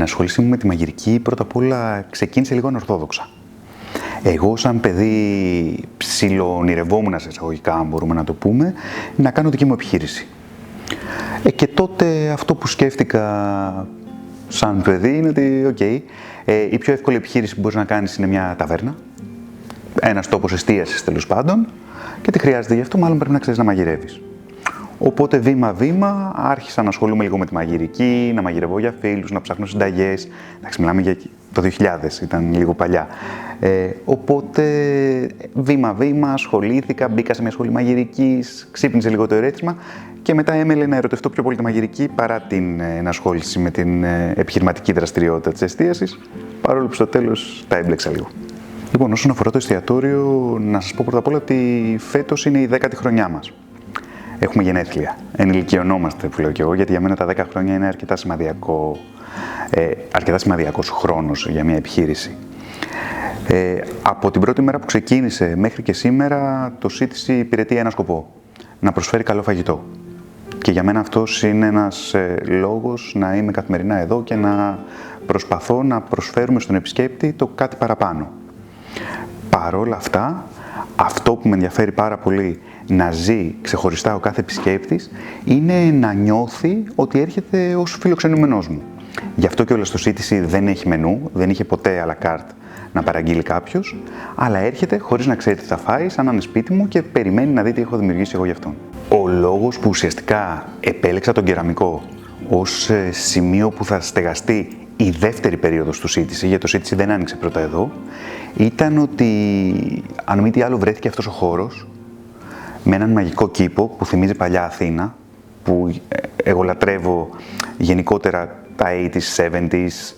ενασχόλησή μου με τη μαγειρική πρώτα απ' όλα ξεκίνησε λίγο ανορθόδοξα. Εγώ σαν παιδί ψιλοονειρευόμουν σε εισαγωγικά, μπορούμε να το πούμε, να κάνω δική μου επιχείρηση. Και τότε αυτό που σκέφτηκα σαν παιδί είναι ότι η πιο εύκολη επιχείρηση που μπορείς να κάνεις είναι μια ταβέρνα, ένας τόπος εστίασης τέλος πάντων, και τι χρειάζεται γι' αυτό, μάλλον πρέπει να ξέρεις να μαγειρεύεις. Οπότε βήμα-βήμα άρχισα να ασχολούμαι λίγο με τη μαγειρική, να μαγειρεύω για φίλους, να ψάχνω συνταγές. Εντάξει, μιλάμε για το 2000, ήταν λίγο παλιά. Οπότε βήμα-βήμα ασχολήθηκα, μπήκα σε μια σχολή μαγειρικής, ξύπνησε λίγο το ερέθισμα και μετά έμελε να ερωτευτώ πιο πολύ τη μαγειρική παρά την ενασχόληση με την επιχειρηματική δραστηριότητα της εστίασης, παρόλο που στο τέλος τα έμπλεξα λίγο. Λοιπόν, όσον αφορά το εστιατόριο, να σας πω πρώτα απ' όλα ότι φέτος είναι η 10η χρονιά μας. Έχουμε γενέθλια. Ενηλικιωνόμαστε, που λέω και εγώ, γιατί για μένα τα 10 χρόνια είναι αρκετά σημαδιακός χρόνος για μια επιχείρηση. Από την πρώτη μέρα που ξεκίνησε μέχρι και σήμερα, το CTC υπηρετεί ένα σκοπό: να προσφέρει καλό φαγητό. Και για μένα αυτός είναι ένας λόγος να είμαι καθημερινά εδώ και να προσπαθώ να προσφέρουμε στον επισκέπτη το κάτι παραπάνω. Παρόλα αυτά, αυτό που με ενδιαφέρει πάρα πολύ να ζει ξεχωριστά ο κάθε επισκέπτης είναι να νιώθει ότι έρχεται ως φιλοξενούμενός μου. Γι' αυτό και όλα στο CTC δεν έχει μενού, δεν είχε ποτέ à la carte να παραγγείλει κάποιος, αλλά έρχεται χωρίς να ξέρει τι θα φάει, σαν να είναι σπίτι μου και περιμένει να δει τι έχω δημιουργήσει εγώ γι' αυτόν. Ο λόγος που ουσιαστικά επέλεξα τον κεραμικό ως σημείο που θα στεγαστεί η δεύτερη περίοδος του CTC, γιατί το CTC δεν άνοιξε πρώτα εδώ, ήταν ότι αν μη τι άλλο βρέθηκε αυτός ο χώρος με έναν μαγικό κήπο που θυμίζει παλιά Αθήνα, που εγώ λατρεύω γενικότερα τα 80s, 70s,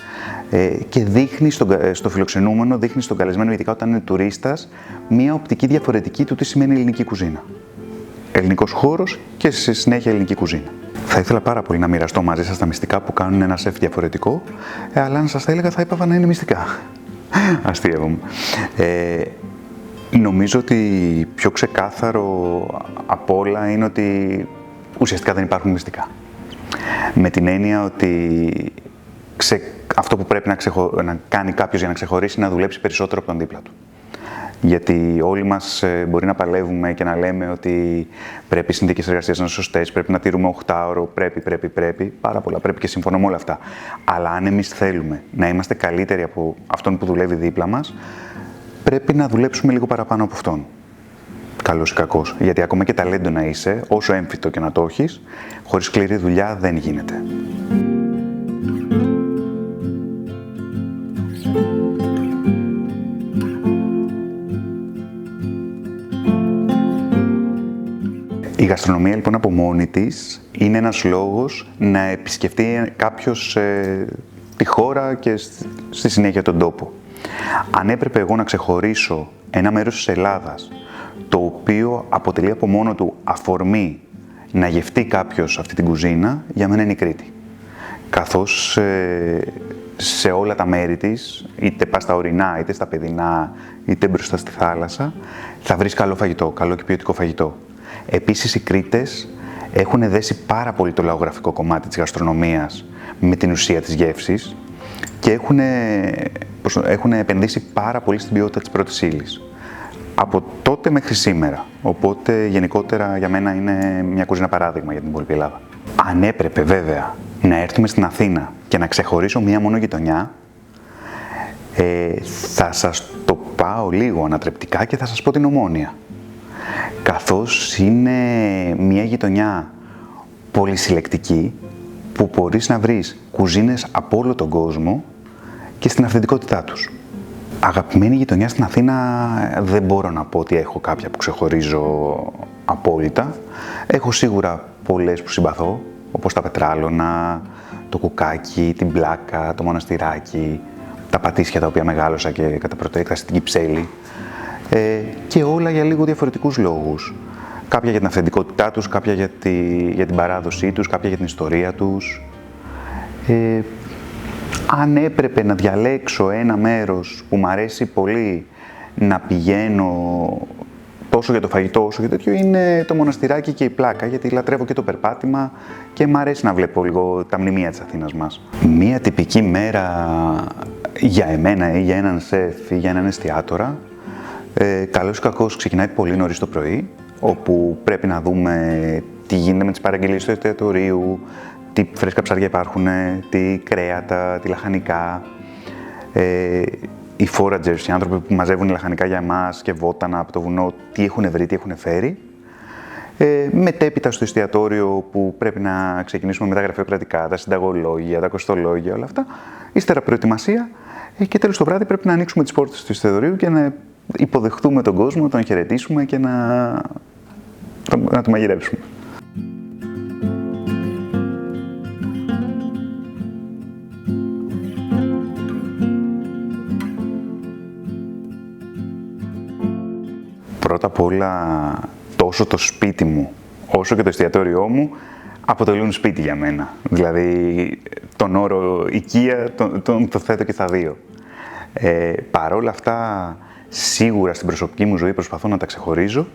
και δείχνει στο φιλοξενούμενο, δείχνει στον καλεσμένο, ειδικά όταν είναι τουρίστας, μία οπτική διαφορετική του τι σημαίνει ελληνική κουζίνα. Ελληνικός χώρος και στη συνέχεια ελληνική κουζίνα. Θα ήθελα πάρα πολύ να μοιραστώ μαζί σας τα μυστικά που κάνουν ένα σεφ διαφορετικό, αλλά αν σας τα έλεγα θα έπαβα να είναι μυστικά. Αστείευομαι. Νομίζω ότι πιο ξεκάθαρο από όλα είναι ότι ουσιαστικά δεν υπάρχουν μυστικά. Με την έννοια ότι αυτό που πρέπει να κάνει κάποιος για να ξεχωρίσει είναι να δουλέψει περισσότερο από τον δίπλα του. Γιατί όλοι μας μπορεί να παλεύουμε και να λέμε ότι πρέπει οι συνθήκες εργασίας να είναι σωστές, πρέπει να τηρούμε 8ωρο, πρέπει, πάρα πολλά πρέπει και συμφωνώ με όλα αυτά. Αλλά αν εμείς θέλουμε να είμαστε καλύτεροι από αυτόν που δουλεύει δίπλα μας, πρέπει να δουλέψουμε λίγο παραπάνω από αυτόν. Καλός ή κακός. Γιατί ακόμα και ταλέντο να είσαι, όσο έμφυτο και να το έχεις, χωρίς σκληρή δουλειά δεν γίνεται. Η γαστρονομία λοιπόν από μόνη της είναι ένας λόγος να επισκεφτεί κάποιος τη χώρα και στη συνέχεια τον τόπο. Αν έπρεπε εγώ να ξεχωρίσω ένα μέρος της Ελλάδας το οποίο αποτελεί από μόνο του αφορμή να γευτεί κάποιος αυτή την κουζίνα, για μένα είναι η Κρήτη. Καθώς σε όλα τα μέρη της, είτε πας στα ορεινά, είτε στα παιδινά, είτε μπροστά στη θάλασσα, θα βρεις καλό φαγητό, καλό και ποιοτικό φαγητό. Επίσης, οι Κρήτες έχουν δέσει πάρα πολύ το λαογραφικό κομμάτι της γαστρονομίας με την ουσία της γεύσης και έχουν επενδύσει πάρα πολύ στην ποιότητα της πρώτης ύλης. Από τότε μέχρι σήμερα. Οπότε, γενικότερα, για μένα είναι μια κουζίνα παράδειγμα για την υπόλοιπη Ελλάδα. Αν έπρεπε, βέβαια, να έρθουμε στην Αθήνα και να ξεχωρίσω μία μόνο γειτονιά, θα σας το πάω λίγο ανατρεπτικά και θα σας πω την Ομόνοια. Καθώς είναι μια γειτονιά πολυσυλλεκτική που μπορείς να βρεις κουζίνες από όλο τον κόσμο και στην αυθεντικότητά τους. Αγαπημένη γειτονιά στην Αθήνα δεν μπορώ να πω ότι έχω κάποια που ξεχωρίζω απόλυτα. Έχω σίγουρα πολλές που συμπαθώ, όπως τα Πετράλωνα, το Κουκάκι, την Πλάκα, το Μοναστηράκι, τα Πατήσια τα οποία μεγάλωσα και κατά πρώτη έκταση την Κυψέλη. Και όλα για λίγο διαφορετικούς λόγους. Κάποια για την αυθεντικότητά τους, κάποια για την παράδοσή τους, κάποια για την ιστορία τους. Αν έπρεπε να διαλέξω ένα μέρος που μου αρέσει πολύ να πηγαίνω τόσο για το φαγητό όσο και τέτοιο είναι το μοναστηράκι και η πλάκα, γιατί λατρεύω και το περπάτημα και μου αρέσει να βλέπω λίγο τα μνημεία της Αθήνας μας. Μία τυπική μέρα για εμένα ή για έναν σεφ ή για έναν εστιατόρα, καλώς ή κακώς ξεκινάει πολύ νωρίς το πρωί, όπου πρέπει να δούμε τι γίνεται με τις παραγγελίες του εστιατορίου, τι φρέσκα ψάρια υπάρχουν, τι κρέατα, τι λαχανικά. Οι foragers, οι άνθρωποι που μαζεύουν λαχανικά για εμάς και βότανα από το βουνό, τι έχουν βρει, τι έχουν φέρει. Μετέπειτα στο εστιατόριο που πρέπει να ξεκινήσουμε με τα γραφειοκρατικά, τα συνταγολόγια, τα κοστολόγια, όλα αυτά. Ύστερα προετοιμασία και τέλος το βράδυ πρέπει να ανοίξουμε τις πόρτες του εστιατορίου και να υποδεχτούμε τον κόσμο, να τον χαιρετήσουμε και να το μαγειρέψουμε. Πρώτα απ' όλα, τόσο το σπίτι μου όσο και το εστιατόριό μου αποτελούν σπίτι για μένα. Δηλαδή, τον όρο οικία το θέτω και στα δύο. Παρόλα αυτά, σίγουρα στην προσωπική μου ζωή προσπαθώ να τα ξεχωρίζω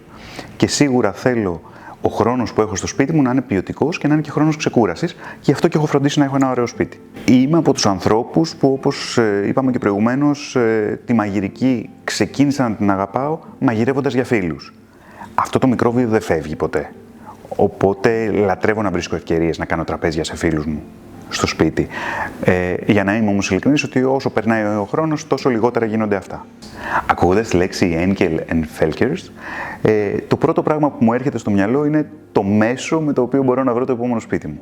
και σίγουρα θέλω ο χρόνος που έχω στο σπίτι μου να είναι ποιοτικός και να είναι και χρόνος ξεκούρασης. Γι' αυτό και έχω φροντίσει να έχω ένα ωραίο σπίτι. Είμαι από τους ανθρώπους που, όπως είπαμε και προηγουμένως, τη μαγειρική ξεκίνησα να την αγαπάω μαγειρεύοντας για φίλους. Αυτό το μικρόβιο δεν φεύγει ποτέ. Οπότε λατρεύω να βρίσκω ευκαιρίες να κάνω τραπέζια σε φίλους μου στο σπίτι. Για να είμαι όμως ειλικρινής, ότι όσο περνάει ο χρόνος, τόσο λιγότερα γίνονται αυτά. Ακούγοντας τη λέξη Enkel and Felkers, το πρώτο πράγμα που μου έρχεται στο μυαλό είναι το μέσο με το οποίο μπορώ να βρω το επόμενο σπίτι μου.